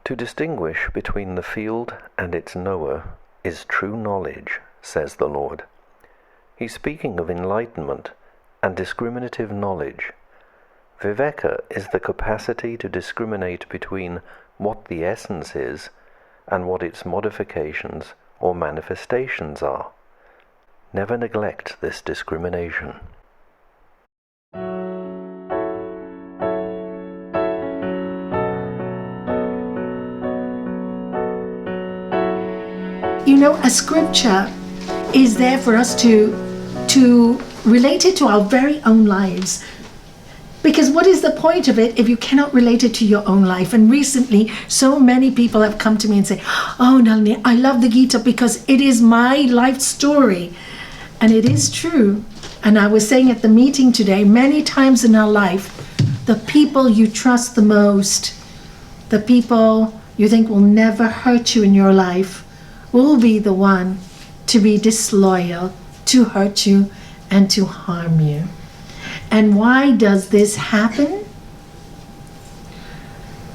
To distinguish between the field and its knower is true knowledge, says the Lord. He's speaking of enlightenment and discriminative knowledge. Viveka is the capacity to discriminate between what the essence is and what its modifications or manifestations are. Never neglect this discrimination. You know, a scripture is there for us to relate it to our very own lives. Because what is the point of it if you cannot relate it to your own life? And recently, so many people have come to me and say, "Oh, Nalanie, I love the Gita because it is my life story." And it is true. And I was saying at the meeting today, many times in our life, the people you trust the most, the people you think will never hurt you in your life, will be the one to be disloyal, to hurt you, and to harm you. And why does this happen?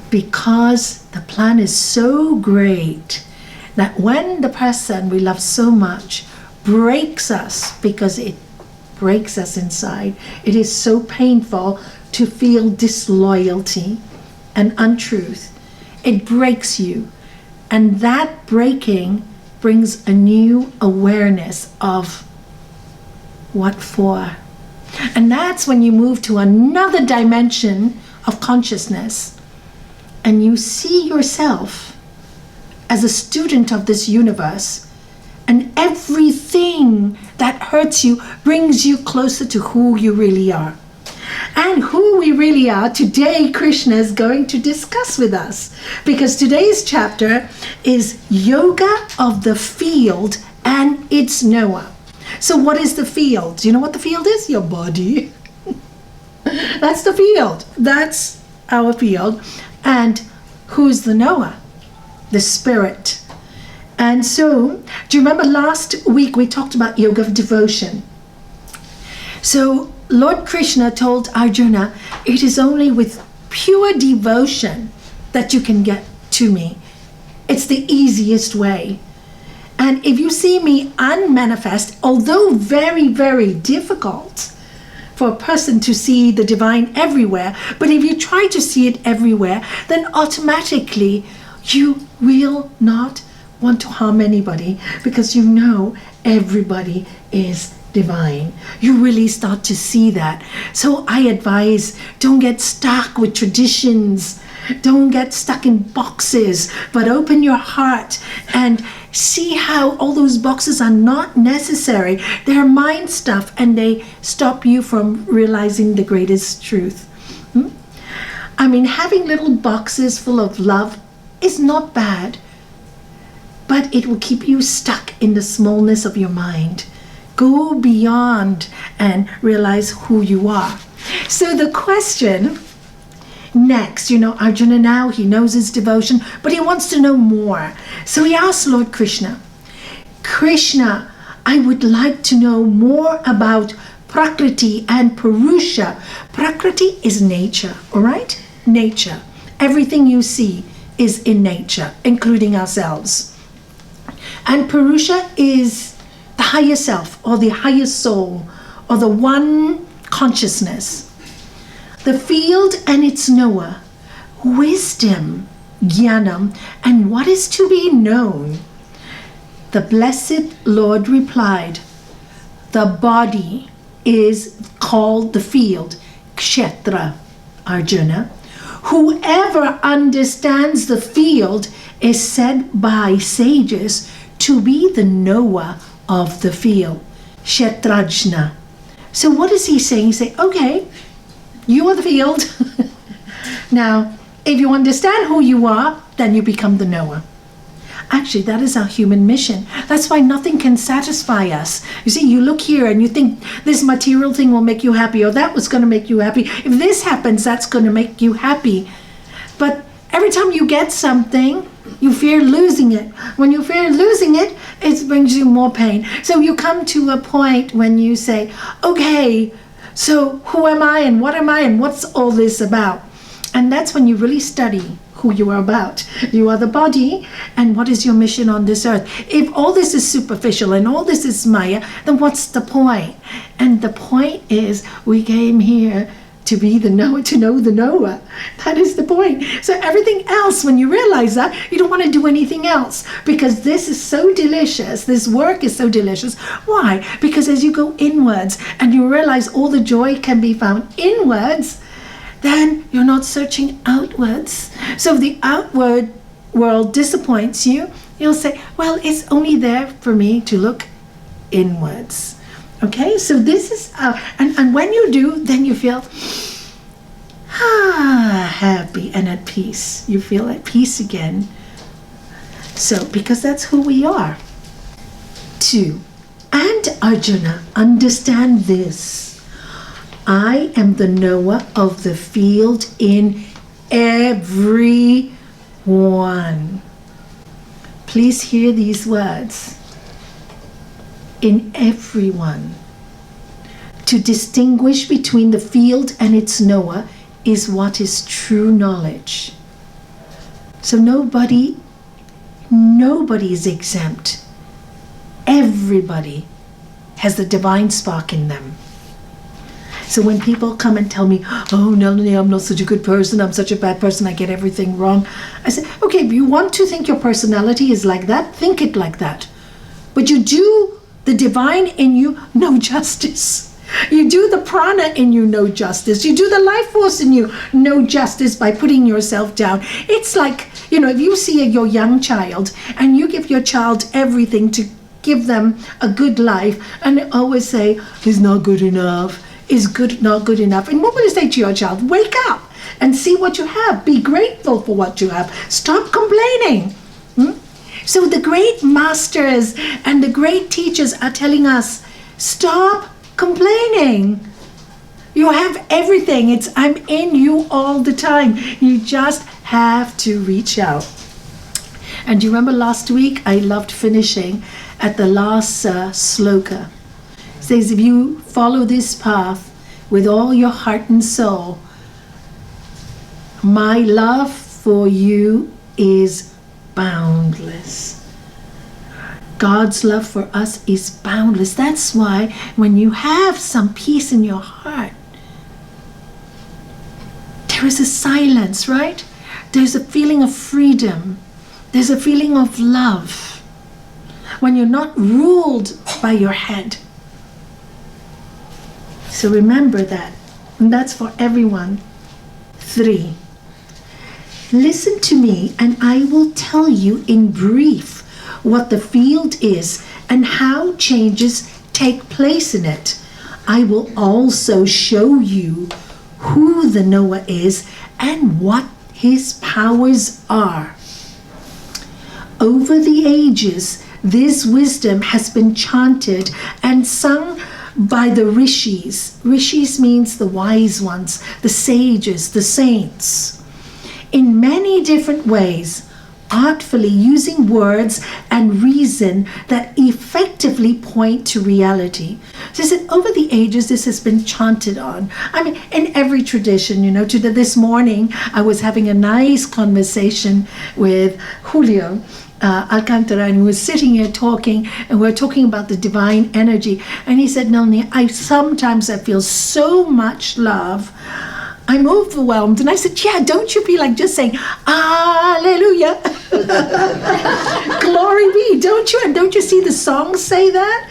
Because the plan is so great that when the person we love so much breaks us, because it breaks us inside, it is so painful to feel disloyalty and untruth. It breaks you. And that breaking brings a new awareness of what for. And that's when you move to another dimension of consciousness and you see yourself as a student of this universe, and everything that hurts you brings you closer to who you really are. And who we really are today, Krishna is going to discuss with us, because today's chapter is Yoga of the Field and its knower. So what is the field? Do you know what the field is? Your body. That's the field. That's our field. And who's the knower? The spirit. And so, do you remember last week we talked about yoga of devotion? So Lord Krishna told Arjuna, it is only with pure devotion that you can get to me. It's the easiest way. And if you see me unmanifest, although very, very difficult for a person to see the divine everywhere, but if you try to see it everywhere, then automatically you will not want to harm anybody, because you know everybody is divine. You really start to see that. So I advise, don't get stuck with traditions. Don't get stuck in boxes, but open your heart and see how all those boxes are not necessary. They're mind stuff and they stop you from realizing the greatest truth. I mean, having little boxes full of love is not bad, but it will keep you stuck in the smallness of your mind. Go beyond and realize who you are. So the question next, Arjuna now, he knows his devotion, but he wants to know more. So he asks Lord Krishna, Krishna, I would like to know more about Prakriti and Purusha. Prakriti is nature, all right? Nature. Everything you see is in nature, including ourselves. And Purusha is the higher self, or the higher soul, or the one consciousness. The field and its knower, wisdom, jnanam, and what is to be known. The blessed Lord replied, the body is called the field, kshetra, Arjuna. Whoever understands the field is said by sages to be the knower of the field, kshetrajna. So what is he saying? He's saying, okay, you are the field. Now, if you understand who you are, then you become the knower. Actually, that is our human mission. That's why nothing can satisfy us. You see, you look here and you think this material thing will make you happy, or that was going to make you happy. If this happens, that's going to make you happy. But every time you get something, you fear losing it. When you fear losing it, it brings you more pain. So you come to a point when you say, okay, so who am I and what am I and what's all this about? And that's when you really study who you are about. You are the body, and what is your mission on this earth? If all this is superficial and all this is Maya, then what's the point? And the point is, we came here to be the knower, to know the knower. That is the point. So everything else, when you realize that, you don't want to do anything else, because this is so delicious. This work is so delicious. Why? Because as you go inwards and you realize all the joy can be found inwards, then you're not searching outwards. So if the outward world disappoints you, you'll say, well, it's only there for me to look inwards. Okay, so this is, and when you do, then you feel happy and at peace. You feel at peace again. So, because that's who we are. 2. And Arjuna, understand this. I am the knower of the field in everyone. Please hear these words. In everyone. To distinguish between the field and its knower is what is true knowledge. So nobody is exempt. Everybody has the divine spark in them. So when people come and tell me, oh, Nalanie, I'm not such a good person, I'm such a bad person, I get everything wrong, I say, okay, if you want to think your personality is like that, think it like that. But you do the divine in you no justice. You do the prana in you no justice. You do the life force in you no justice by putting yourself down. It's like, if you see your young child and you give your child everything to give them a good life, and always say, he's not good enough, is good not good enough. And what will you say to your child? Wake up and see what you have. Be grateful for what you have. Stop complaining. So the great masters and the great teachers are telling us, stop complaining. You have everything. I'm in you all the time. You just have to reach out. And do you remember last week, I loved finishing at the last sloka. It says, if you follow this path with all your heart and soul, my love for you is boundless. God's love for us is boundless. That's why when you have some peace in your heart, there is a silence, right? There's a feeling of freedom. There's a feeling of love. When you're not ruled by your head. So remember that. And that's for everyone. 3. Listen to me, and I will tell you in brief what the field is and how changes take place in it. I will also show you who the knower is and what his powers are. Over the ages, this wisdom has been chanted and sung by the rishis. Rishis means the wise ones, the sages, the saints. In many different ways, artfully using words and reason that effectively point to reality. So over the ages, this has been chanted on. I mean, in every tradition, this morning, I was having a nice conversation with Julio Alcantara, and we were sitting here talking, and we were talking about the divine energy. And he said, Nalanie, sometimes I feel so much love, I'm overwhelmed. And I said, yeah, don't you feel like just saying, hallelujah, glory be, don't you? And don't you see the songs say that,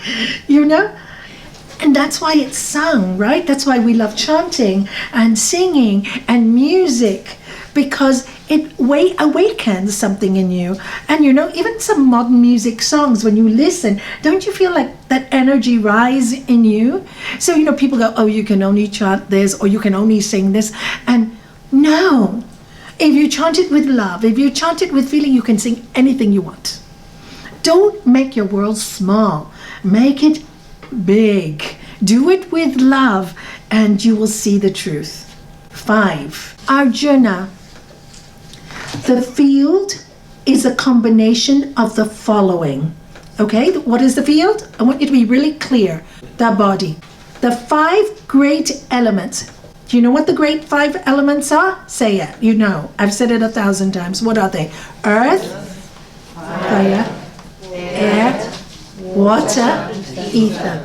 And that's why it's sung, right? That's why we love chanting and singing and music, because it awakens something in you. And even some modern music songs, when you listen, don't you feel like that energy rise in you? So, people go, oh, you can only chant this, or you can only sing this. And no, if you chant it with love, if you chant it with feeling, you can sing anything you want. Don't make your world small. Make it big. Do it with love, and you will see the truth. 5. Arjuna. The field is a combination of the following. Okay, what is the field? I want you to be really clear. The body. The 5 great elements. Do you know what the great 5 elements are? Say it. You know. I've said it 1,000 times. What are they? Earth, fire, air, water, ether.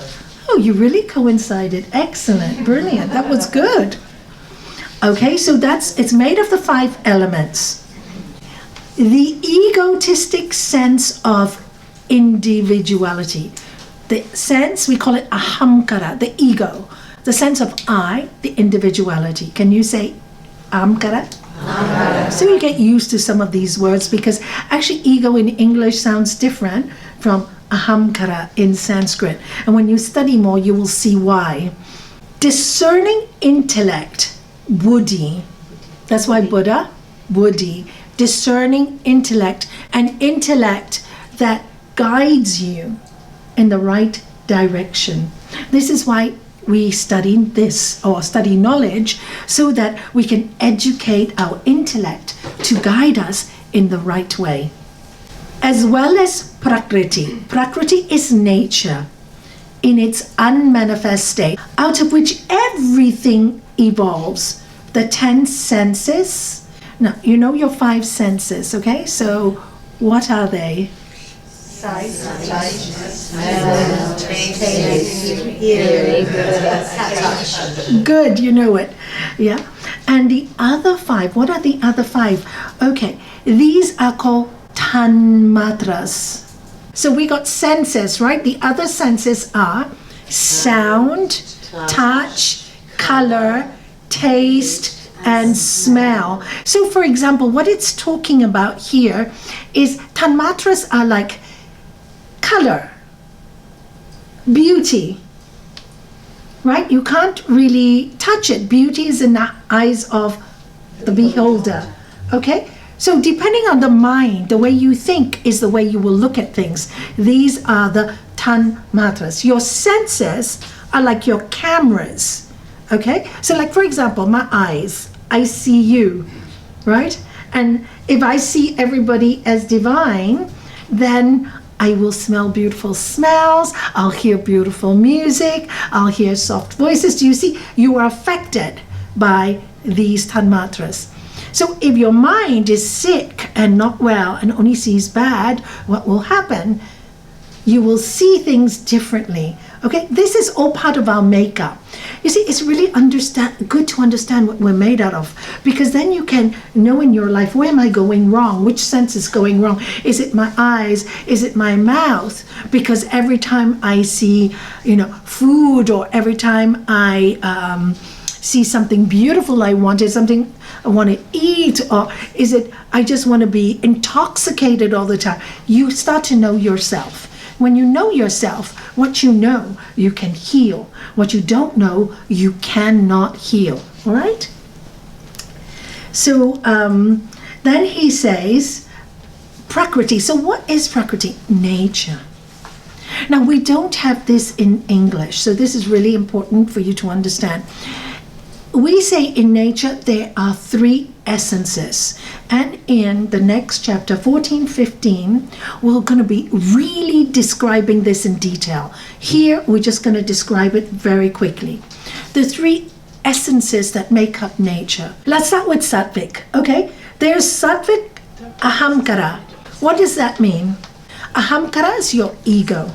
Oh, you really coincided. Excellent. Brilliant. That was good. Okay, so it's made of the 5 elements. The egotistic sense of individuality. The sense, we call it ahamkara, the ego. The sense of I, the individuality. Can you say ahamkara? So you get used to some of these words because actually ego in English sounds different from ahamkara in Sanskrit. And when you study more, you will see why. Discerning intellect, buddhi. That's why Buddha, buddhi. Discerning intellect, an intellect that guides you in the right direction. This is why we study this or study knowledge so that we can educate our intellect to guide us in the right way. As well as prakriti. Prakriti is nature in its unmanifest state, out of which everything evolves. The 10 senses. Now, you know your 5 senses, okay? So, what are they? Sight, smell, taste, hearing, touch. Good, you know it. Yeah. And the other 5, what are the other 5? Okay, these are called tanmatras. So we got senses, right? The other senses are sound, touch, color, taste, and smell. So for example, what it's talking about here is tanmatras are like color, beauty, right? You can't really touch it. Beauty is in the eyes of the beholder, okay? So depending on the mind, the way you think is the way you will look at things. These are the tanmatras. Your senses are like your cameras, okay? So like for example, my eyes, I see you, right? And if I see everybody as divine, then I will smell beautiful smells, I'll hear beautiful music, I'll hear soft voices. Do you see? You are affected by these tanmatras. So if your mind is sick and not well and only sees bad, what will happen? You will see things differently. Okay, this is all part of our makeup. You see, it's really good to understand what we're made out of, because then you can know in your life, where am I going wrong? Which sense is going wrong? Is it my eyes? Is it my mouth? Because every time I see, food, or every time I see something beautiful, I want to eat, or is it I just want to be intoxicated all the time? You start to know yourself. When you know yourself, what you know, you can heal. What you don't know, you cannot heal. All right? So then he says, Prakriti. So what is Prakriti? Nature. Now, we don't have this in English, so this is really important for you to understand. We say in nature there are 3 essences, and in the next chapter 14-15 we're going to be really describing this in detail. Here we're just going to describe it very quickly. The 3 essences that make up nature. Let's start with sattvic. Okay, there's sattvic ahamkara. What does that mean? Ahamkara is your ego.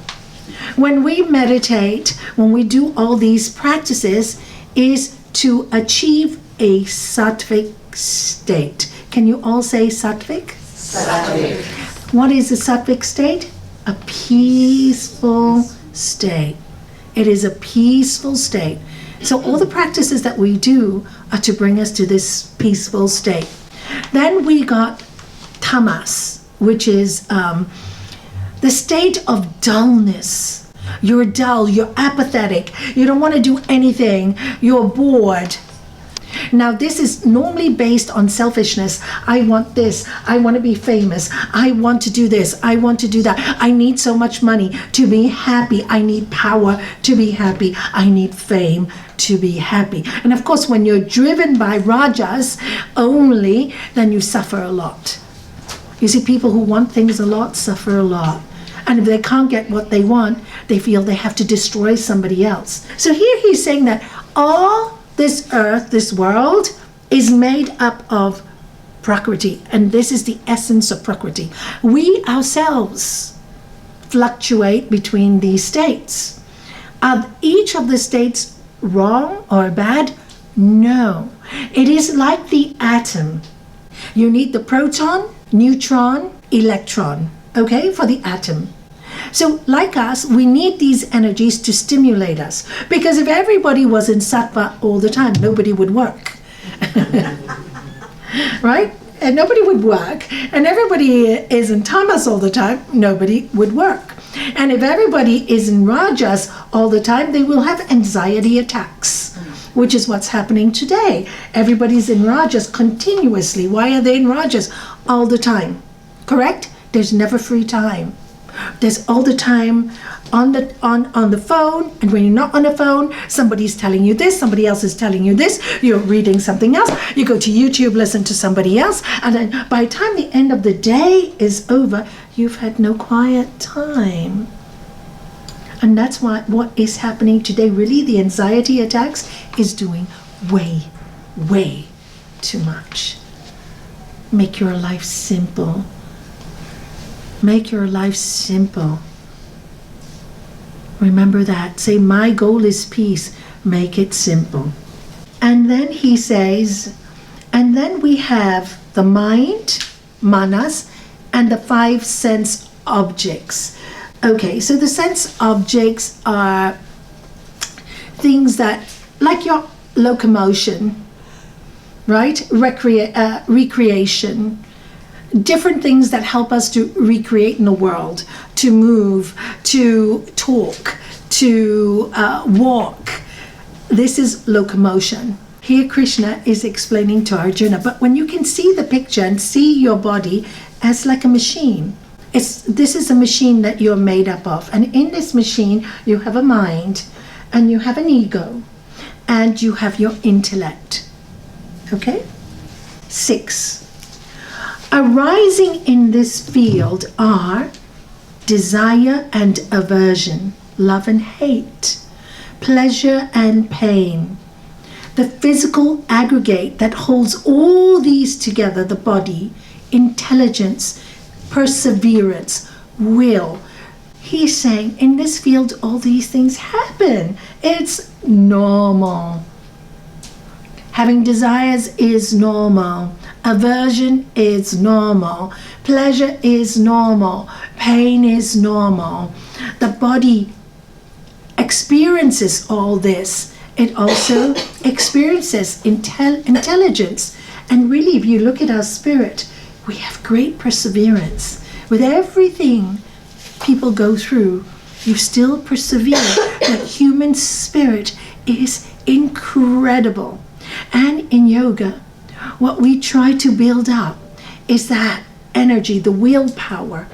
When we meditate, when we do all these practices, is to achieve a sattvic state. Can you all say sattvic? Sattvic. What is a sattvic state? A peaceful state. It is a peaceful state. So all the practices that we do are to bring us to this peaceful state. Then we got tamas, which is the state of dullness. You're dull, you're apathetic, you don't want to do anything, you're bored. Now this is normally based on selfishness. I want this, I want to be famous, I want to do this, I want to do that, I need so much money to be happy, I need power to be happy, I need fame to be happy. And of course when you're driven by rajas only, then you suffer a lot. You see, people who want things a lot suffer a lot. And if they can't get what they want, they feel they have to destroy somebody else. So here he's saying that all This earth, this world, is made up of Prakriti, and this is the essence of Prakriti. We ourselves fluctuate between these states. Are each of the states wrong or bad? No. It is like the atom. You need the proton, neutron, electron, okay, for the atom. So like us, we need these energies to stimulate us. Because if everybody was in sattva all the time, nobody would work. Right? And nobody would work. And everybody is in tamas all the time, nobody would work. And if everybody is in rajas all the time, they will have anxiety attacks, which is what's happening today. Everybody's in rajas continuously. Why are they in rajas? All the time. Correct? There's never free time. There's all the time on the phone, and when you're not on the phone, somebody's telling you this, somebody else is telling you this, you're reading something else, you go to YouTube, listen to somebody else, and then by the time the end of the day is over, you've had no quiet time. And that's what is happening today. Really, the anxiety attacks is doing way, way too much. Make your life simple. Make your life simple. Remember that. Say, my goal is peace. Make it simple. And then he says, and then we have the mind, manas, and the 5 sense objects. Okay, so the sense objects are things that, like your locomotion, right? Recreation. Different things that help us to recreate in the world, to move, to talk, to walk. This is locomotion. Here Krishna is explaining to Arjuna, but when you can see the picture and see your body as like a machine, this is a machine that you're made up of. And in this machine, you have a mind, and you have an ego, and you have your intellect. Okay? 6. Arising in this field are desire and aversion, love and hate, pleasure and pain. The physical aggregate that holds all these together, the body, intelligence, perseverance, will. He's saying in this field all these things happen. It's normal. Having desires is normal. Aversion is normal. Pleasure is normal. Pain is normal. The body experiences all this. It also experiences intelligence. And really, if you look at our spirit, we have great perseverance. With everything people go through, you still persevere. The human spirit is incredible. And in yoga, what we try to build up is that energy, the willpower.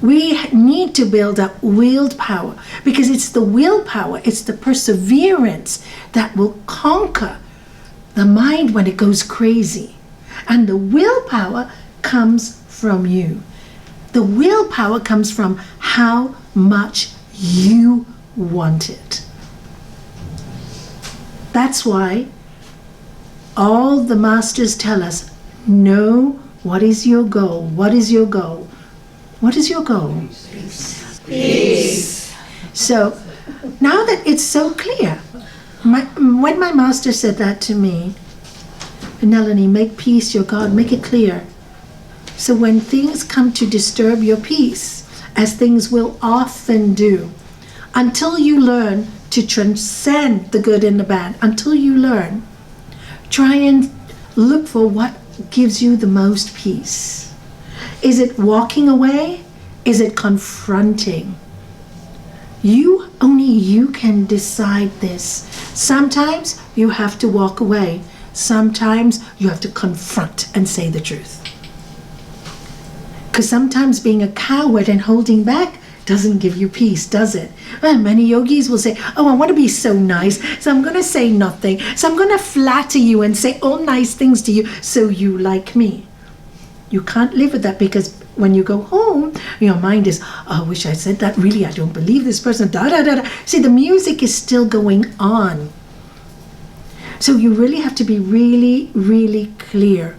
We need to build up willpower because it's the willpower, it's the perseverance that will conquer the mind when it goes crazy. And the willpower comes from you. The willpower comes from how much you want it. That's why all the masters tell us, know what is your goal. What is your goal? What is your goal? Peace. Peace. So now that it's so clear, when my master said that to me, Nalanie, make peace your God, make it clear. So when things come to disturb your peace, as things will often do, until you learn to transcend the good and the bad, until you learn, try and look for what gives you the most peace. Is it walking away? Is it confronting? Only you can decide this. Sometimes you have to walk away. Sometimes you have to confront and say the truth. Because sometimes being a coward and holding back doesn't give you peace, does it? Well, many yogis will say, oh, I want to be so nice, so I'm going to say nothing. So I'm going to flatter you and say all nice things to you so you like me. You can't live with that because when you go home, your mind is, oh, I wish I said that. Really, I don't believe this person. Da, da, da, da. See, the music is still going on. So you really have to be really, really clear.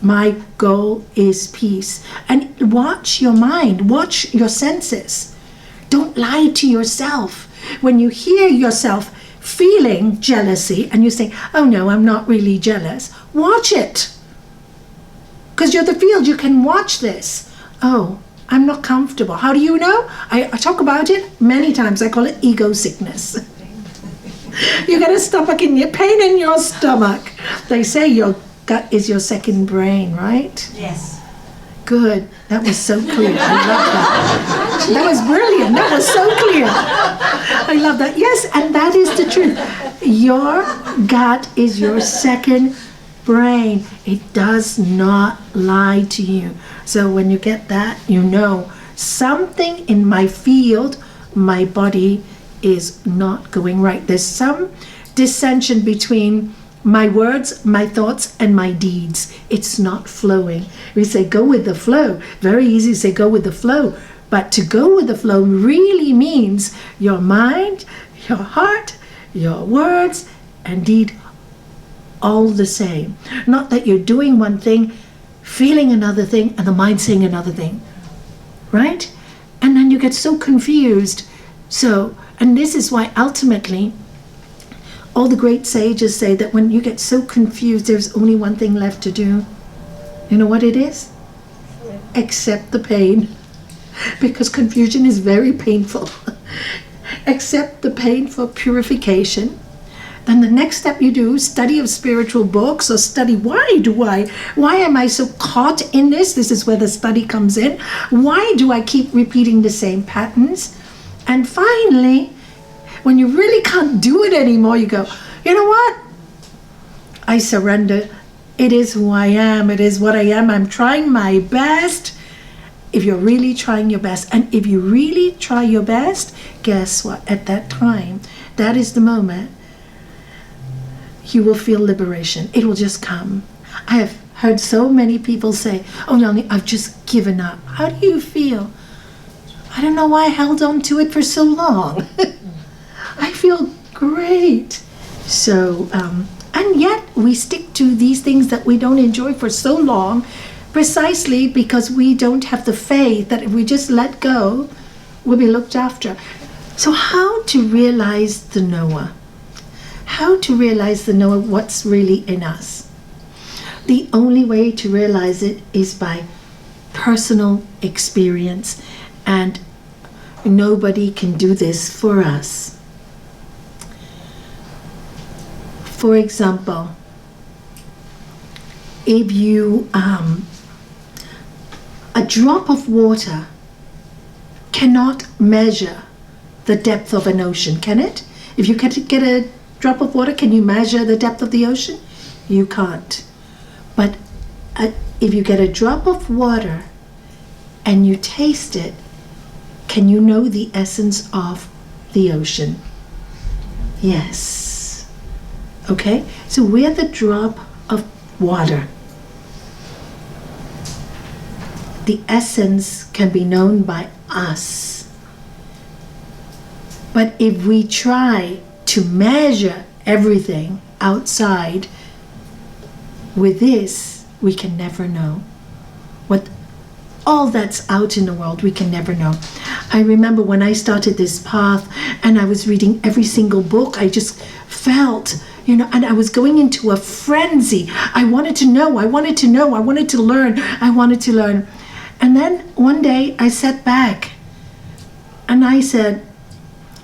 My goal is peace. And watch your mind, watch your senses. Don't lie to yourself. When you hear yourself feeling jealousy and you say, oh no, I'm not really jealous, watch it. Because you're the field, you can watch this. Oh, I'm not comfortable. How do you know? I talk about it many times. I call it ego sickness. You got a stomach in your pain in your stomach. They say your gut is your second brain, right? Yes. Good. That was so clear. I love that. That was brilliant. That was so clear. I love that. Yes, and that is the truth. Your gut is your second brain. It does not lie to you. So when you get that, you know something in my field, my body is not going right. There's some dissension between my words, my thoughts, and my deeds. It's not flowing. We say go with the flow. Very easy to say go with the flow. But to go with the flow really means your mind, your heart, your words, and deed all the same. Not that you're doing one thing, feeling another thing, and the mind saying another thing. Right? And then you get so confused. So, and this is why ultimately all the great sages say that when you get so confused, there's only one thing left to do. You know what it is? Accept the pain. Because confusion is very painful. Accept the pain for purification. Then the next step you do, study of spiritual books, or study, why am I so caught in this? This is where the study comes in. Why do I keep repeating the same patterns? And finally, when you really can't do it anymore, you go, you know what? I surrender. It is who I am. It is what I am. I'm trying my best. If you're really trying your best, and if you really try your best, guess what? At that time, that is the moment you will feel liberation. It will just come. I have heard so many people say, oh, Nalanie, I've just given up. How do you feel? I don't know why I held on to it for so long. I feel great. So, and yet we stick to these things that we don't enjoy for so long, precisely because we don't have the faith that if we just let go, we'll be looked after. So how to realize the knower? How to realize the knower, what's really in us? The only way to realize it is by personal experience, and nobody can do this for us. For example, if you, a drop of water cannot measure the depth of an ocean, can it? If you get a drop of water, can you measure the depth of the ocean? You can't. But if you get a drop of water and you taste it, can you know the essence of the ocean? Yes. Okay? So we're the drop of water. The essence can be known by us. But if we try to measure everything outside with this, we can never know. What all that's out in the world, we can never know. I remember when I started this path and I was reading every single book, I just felt, and I was going into a frenzy. I wanted to know, I wanted to know, I wanted to learn, I wanted to learn. And then one day I sat back and I said,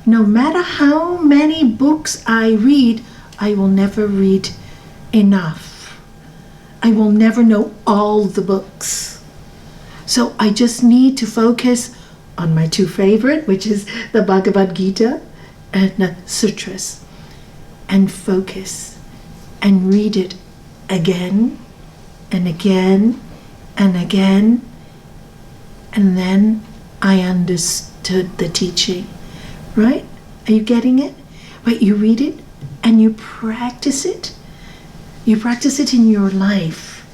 no matter how many books I read, I will never read enough. I will never know all the books. So I just need to focus on my two favorite, which is the Bhagavad Gita and the sutras, and focus and read it again and again and again. And then I understood the teaching. Right? Are you getting it? But you read it and you practice it. You practice it in your life.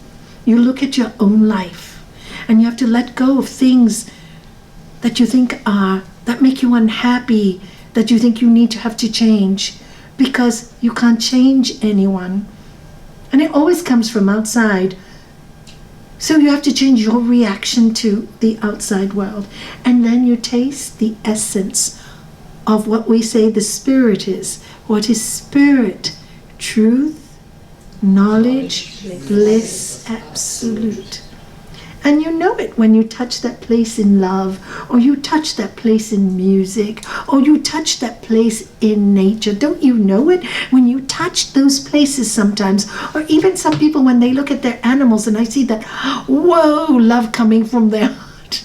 You look at your own life and you have to let go of things that you think that make you unhappy, that you think you need to have to change. because you can't change anyone. And it always comes from outside. So you have to change your reaction to the outside world. And then you taste the essence of what we say the spirit is. What is spirit? Truth, knowledge, bliss, absolute. And you know it when you touch that place in love, or you touch that place in music, or you touch that place in nature. Don't you know it? When you touch those places sometimes, or even some people when they look at their animals and I see that, whoa, love coming from their heart.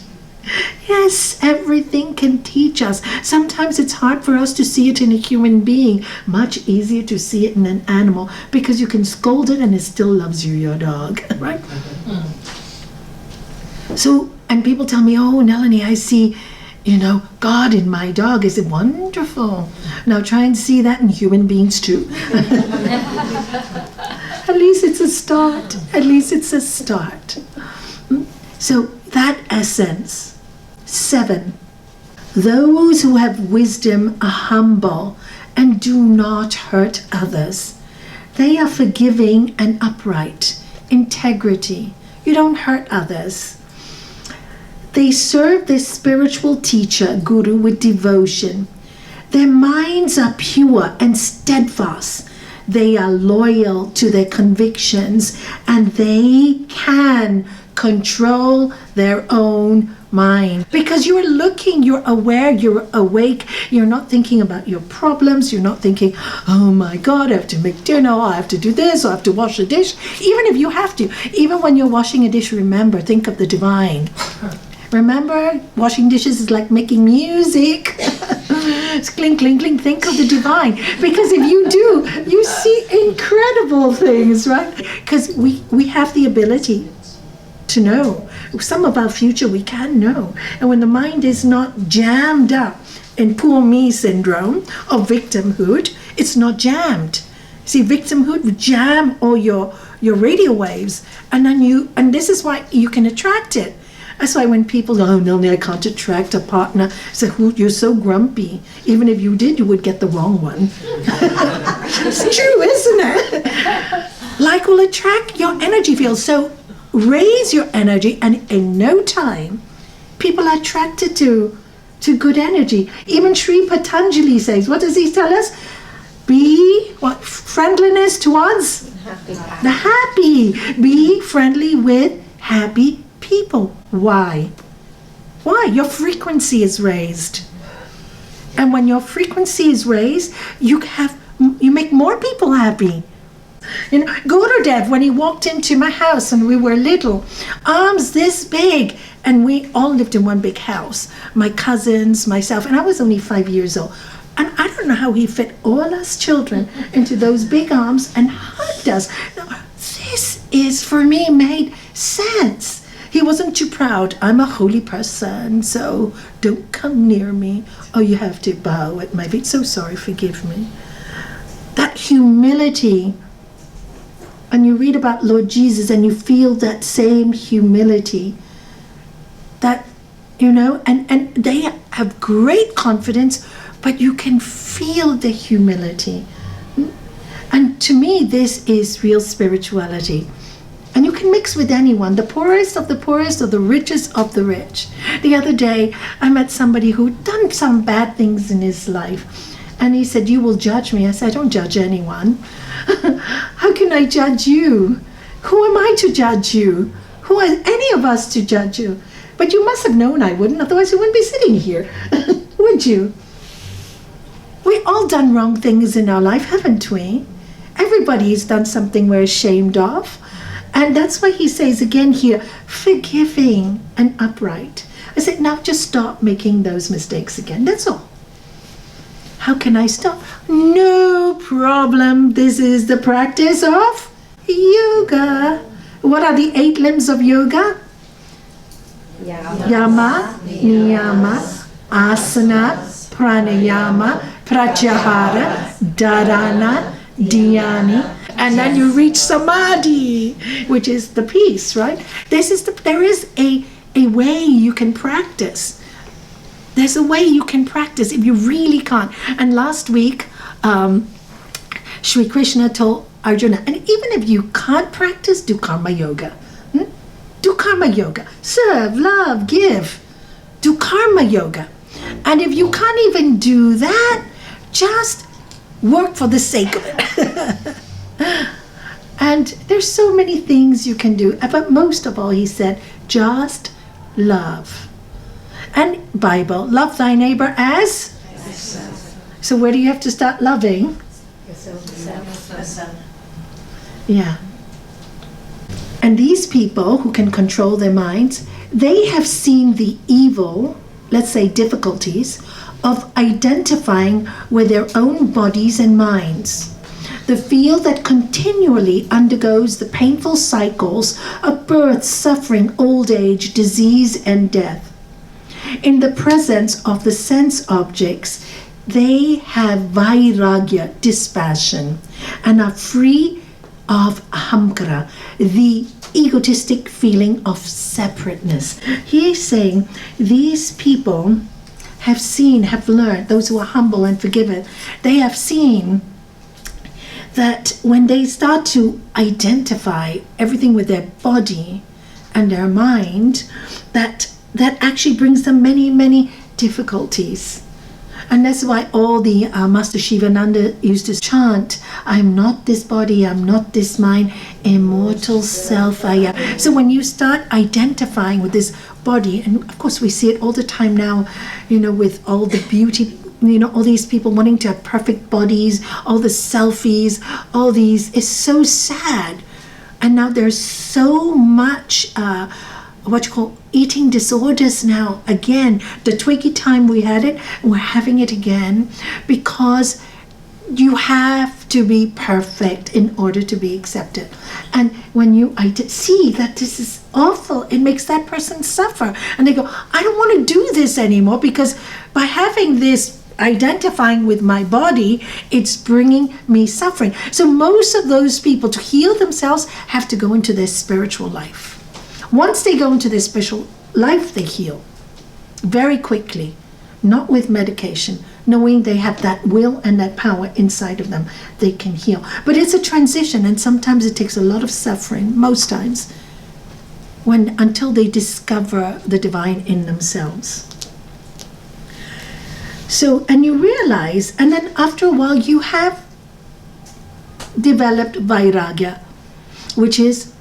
Yes, everything can teach us. Sometimes it's hard for us to see it in a human being. Much easier to see it in an animal, because you can scold it and it still loves you, your dog, right? So, and people tell me, oh, Nalanie, I see, God in my dog. Is it wonderful? Now try and see that in human beings too. At least it's a start. At least it's a start. So that essence. 7. Those who have wisdom are humble and do not hurt others. They are forgiving and upright. Integrity. You don't hurt others. They serve their spiritual teacher, Guru, with devotion. Their minds are pure and steadfast. They are loyal to their convictions, and they can control their own mind. Because you're looking, you're aware, you're awake. You're not thinking about your problems. You're not thinking, oh my God, I have to make dinner, I have to do this, I have to wash a dish. Even if you have to, even when you're washing a dish, remember, think of the divine. Remember, washing dishes is like making music. It's clink, clink, clink. Think of the divine. Because if you do, you see incredible things, right? Because we have the ability to know. Some of our future we can know. And when the mind is not jammed up in poor me syndrome or victimhood, it's not jammed. See, victimhood would jam all your radio waves. And then this is why you can attract it. That's why when people go, oh, Nalanie, I can't attract a partner. I say, you're so grumpy. Even if you did, you would get the wrong one. It's true, isn't it? Like will attract your energy field. So raise your energy, and in no time, people are attracted to good energy. Even Sri Patanjali says, what does he tell us? Be what? Friendliness towards the happy. Be friendly with happy people. Why? Your frequency is raised. And when your frequency is raised, you make more people happy. Gurudev, when he walked into my house when we were little, arms this big, and we all lived in one big house. My cousins, myself, and I was only 5 years old. And I don't know how he fit all us children into those big arms and hugged us. Now, this is, for me, made sense. He wasn't too proud. I'm a holy person, so don't come near me. Oh, you have to bow at my feet. So sorry, forgive me. That humility. And you read about Lord Jesus and you feel that same humility. That, and they have great confidence, but you can feel the humility. And to me, this is real spirituality. And you can mix with anyone, the poorest of the poorest or the richest of the rich. The other day, I met somebody who'd done some bad things in his life. And he said, you will judge me. I said, I don't judge anyone. How can I judge you? Who am I to judge you? Who are any of us to judge you? But you must have known I wouldn't, otherwise you wouldn't be sitting here, would you? We all done wrong things in our life, haven't we? Everybody's done something we're ashamed of. And that's why he says again here, forgiving and upright. I said, now just stop making those mistakes again. That's all. How can I stop? No problem. This is the practice of yoga. What are the 8 limbs of yoga? Yama, niyama, asana, pranayama, pratyahara, dharana, dhyana. And then you reach samadhi, which is the peace, right? There is a way you can practice. There's a way you can practice if you really can't. And last week, Shri Krishna told Arjuna, and even if you can't practice, do karma yoga. Do karma yoga. Serve, love, give. Do karma yoga. And if you can't even do that, just work for the sake of it. And there's so many things you can do. But most of all, he said, just love. And Bible, love thy neighbor as? Yourself. So where do you have to start loving? Yourself. Yeah. And these people who can control their minds, they have seen the evil, let's say difficulties, of identifying with their own bodies and minds. The field that continually undergoes the painful cycles of birth, suffering, old age, disease, and death. In the presence of the sense objects, they have vairagya, dispassion, and are free of ahamkara, the egotistic feeling of separateness. He is saying these people have seen, have learned, those who are humble and forgiven, they have seen that when they start to identify everything with their body and their mind, that actually brings them many, many difficulties. And that's why all the Master Shivananda used to chant, I'm not this body, I'm not this mind, immortal self I am. So when you start identifying with this body, and of course we see it all the time now, with all the beauty, all these people wanting to have perfect bodies, all the selfies, all these, it's so sad. And now there's so much eating disorders now. Again, the Twiggy time we had it, we're having it again, because you have to be perfect in order to be accepted. And when you see that this is awful, it makes that person suffer. And they go, I don't want to do this anymore, because by having this identifying with my body, it's bringing me suffering. So most of those people, to heal themselves, have to go into their spiritual life. Once they go into their spiritual life, they heal very quickly, not with medication, knowing they have that will and that power inside of them. They can heal. But it's a transition, and sometimes it takes a lot of suffering, most times, until they discover the divine in themselves. So, and you realize, and then after a while you have developed vairagya, which is,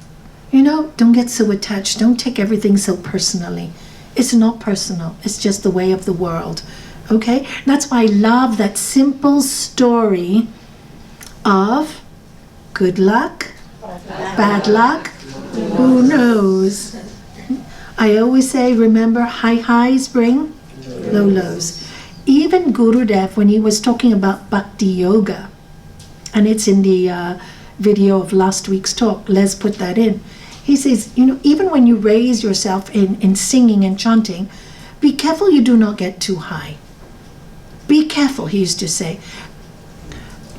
don't get so attached. Don't take everything so personally. It's not personal. It's just the way of the world. Okay? That's why I love that simple story of good luck, bad luck, who knows? I always say, remember, high highs bring low lows. Even Gurudev, when he was talking about bhakti yoga, and it's in the video of last week's talk, let's put that in. He says, even when you raise yourself in singing and chanting, be careful you do not get too high. Be careful, he used to say.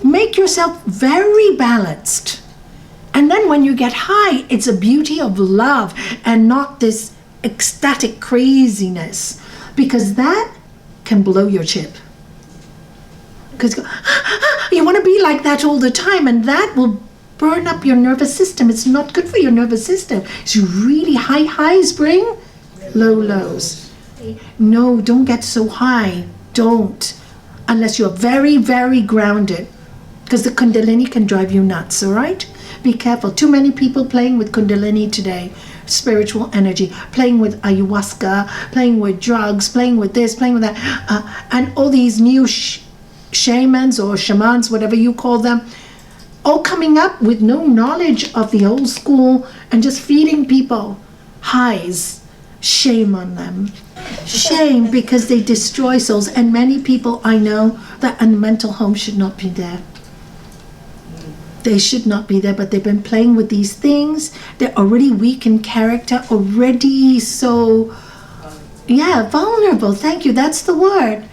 Make yourself very balanced. And then when you get high, it's a beauty of love and not this ecstatic craziness, because that can blow your chip. Because you want to be like that all the time, and that will burn up your nervous system. It's not good for your nervous system. So really high highs bring low lows. No, don't get so high. Don't. Unless you're very, very grounded. Because the Kundalini can drive you nuts, all right? Be careful. Too many people playing with Kundalini today. Spiritual energy. Playing with ayahuasca. Playing with drugs. Playing with this. Playing with that. And all these new shamans or shamans, whatever you call them, all coming up with no knowledge of the old school and just feeding people highs. Shame on them. Shame, because they destroy souls. And many people I know that a mental home should not be there. They should not be there, but they've been playing with these things. They're already weak in character, already so, vulnerable. Thank you, that's the word.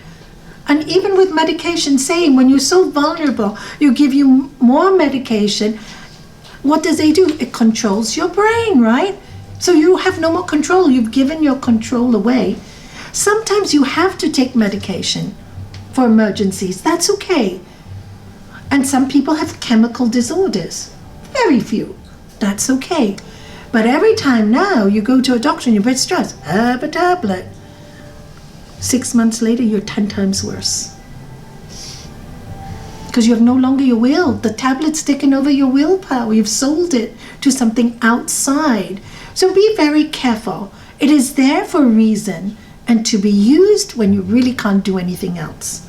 And even with medication, same. When you're so vulnerable, you give you more medication. What does it do? It controls your brain, right? So you have no more control. You've given your control away. Sometimes you have to take medication for emergencies. That's okay. And some people have chemical disorders. Very few. That's okay. But every time now you go to a doctor and you're a bit stressed, have a tablet. 6 months later, you're 10 times worse. Because you have no longer your will. The tablet's taken over your willpower. You've sold it to something outside. So be very careful. It is there for a reason and to be used when you really can't do anything else.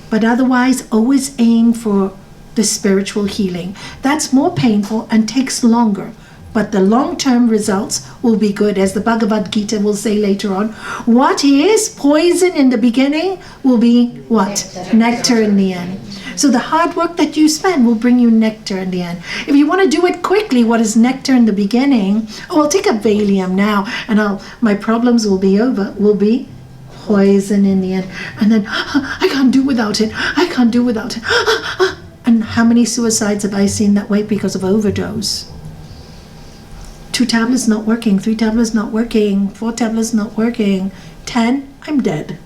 But otherwise, always aim for the spiritual healing. That's more painful and takes longer. But the long-term results will be good. As the Bhagavad Gita will say later on, what is poison in the beginning will be what? Nectar in the end. So the hard work that you spend will bring you nectar in the end. If you want to do it quickly, what is nectar in the beginning? Oh, I'll take a Valium now and my problems will be over. Will be poison in the end. And then, I can't do without it. I can't do without it. And how many suicides have I seen that way because of overdose? 2 tablets not working, 3 tablets not working, 4 tablets not working, 10, I'm dead.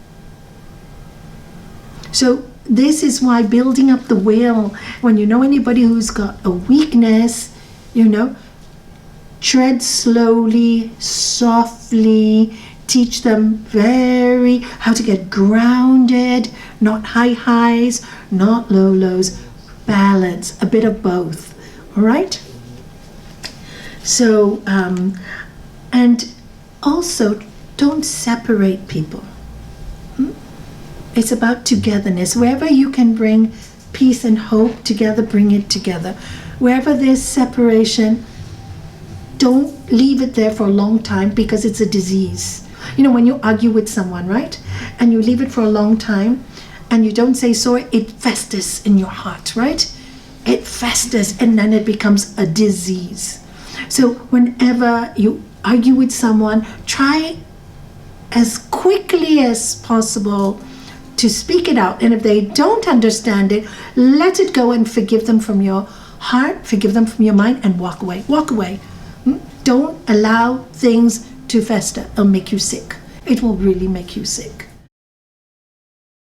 So this is why building up the will, when you know anybody who's got a weakness, tread slowly, softly, teach them how to get grounded, not high highs, not low lows, balance, a bit of both, all right? So, and also don't separate people. It's about togetherness. Wherever you can bring peace and hope together, bring it together. Wherever there's separation, don't leave it there for a long time because it's a disease. When you argue with someone, right? And you leave it for a long time and you don't say sorry, it festers in your heart, right? It festers and then it becomes a disease. So whenever you argue with someone, try as quickly as possible to speak it out. And if they don't understand it, let it go and forgive them from your heart, forgive them from your mind, and walk away. Walk away. Don't allow things to fester. It'll make you sick. It will really make you sick.